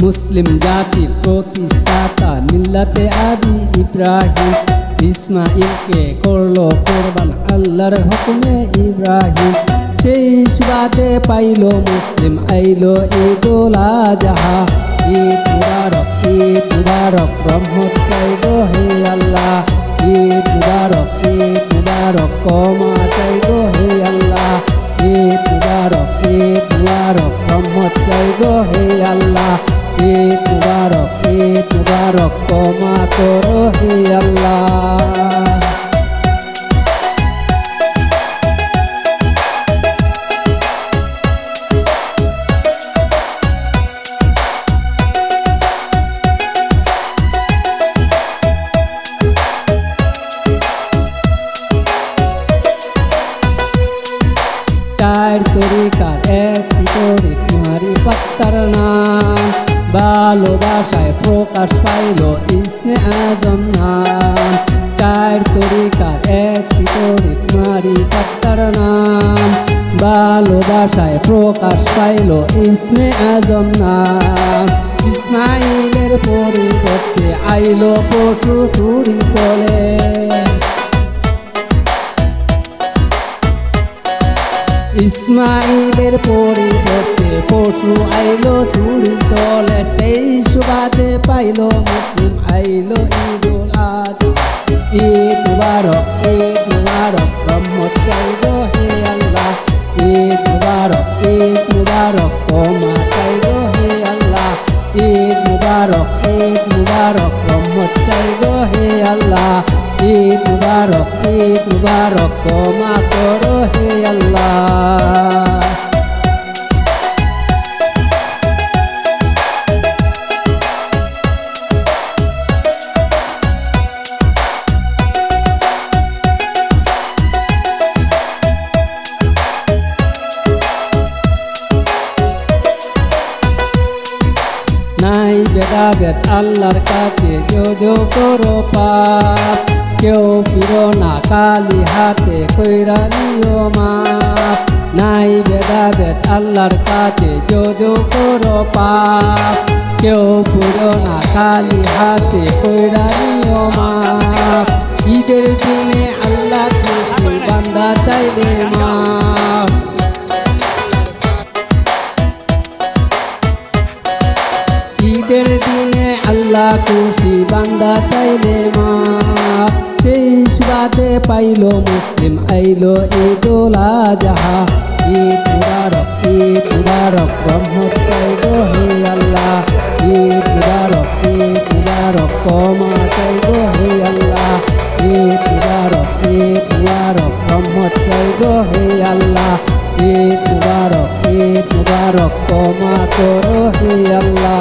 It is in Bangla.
মুসলিম জাতির প্রতিষ্ঠাতা মিল্লাতে আবি ইব্রাহিম, ইসমাইলকে করলো কোরবান আল্লাহর হুকুমে ইব্রাহিম। সেই সুবাদে পাইল মুসলিম আইলো ঈদুল আজহা। ঈদ মুবারক, ঈদ মুবারক, রহমত চাই গো হে আল্লাহ। ঈদ মুবারক, ঈদ মুবারক, ক্ষমা চাই গো হে আল্লাহ। ঈদ মুবারক, ঈদ মুবারক, রহমত চাই গো হে আল্লাহ। ঈদ মুবারক, ঈদ মুবারক, ক্ষমা করো হে আল্লাহ। চার তরিকার এক তরিক মারিফাতের নাম, ভালোবাসায় প্রকাশ পাইল ইসমে আজম নাম। চার তরিকার এক তরিক মারিফাতের নাম, ভালোবাসায় প্রকাশ পাইল ইসমে আজম নাম। ইসমাইলের পরিবর্তে আইল পশু চুরি করে, ইসমাইলের পরিবর্তে পশু আইলো চুরির দলে। সেই সুবাদে পাইল মুসলিম আইলো ঈদুল আজহা। ঈদ মুবারক, ঈদ মুবারক, রহমত চাই গো হে আল্লাহ। ঈদ মুবারক, ঈদ মুবারক, ক্ষমা চাই গো হে আল্লাহ। ঈদ মুবারক, ঈদ মুবারক, রহমত চাই গো হে আল্লাহ। ঈদ মুবারক, ঈদ মুবারক, ক্ষমা করো হে আল্লাহ। নাই ভেদাভেদ আল্লাহর কাছে যদিও করো পাপ, কেউ ফিরো না কালি হাতে কইরা নিও মাপ। নাই ভেদাভেদ আল্লাহর কাছে যদিও করো পাপ, কেউ ফিরো না কালি হাতে কইরা নিও মাপ। ঈদের দিনে আল্লাহ খুশি বান্দা চাইলে মাপ, ঈদের দিনে আল্লাহ খুশি বান্দা চাইলে মাপ। সেই সুবাদে পাইল মুসলিম আইলো ঈদুল আজহা। ঈদ মুবারক, ঈদ মুবারক, রহমত চাই গো হে আল্লাহ। ঈদ মুবারক, ঈদ মুবারক, ক্ষমা চাই গো হে আল্লাহ। ঈদ মুবারক, ঈদ মুবারক, রহমত চাই গো হে আল্লাহ। ঈদ মুবারক, ঈদ মুবারক, ক্ষমা করো হে আল্লাহ।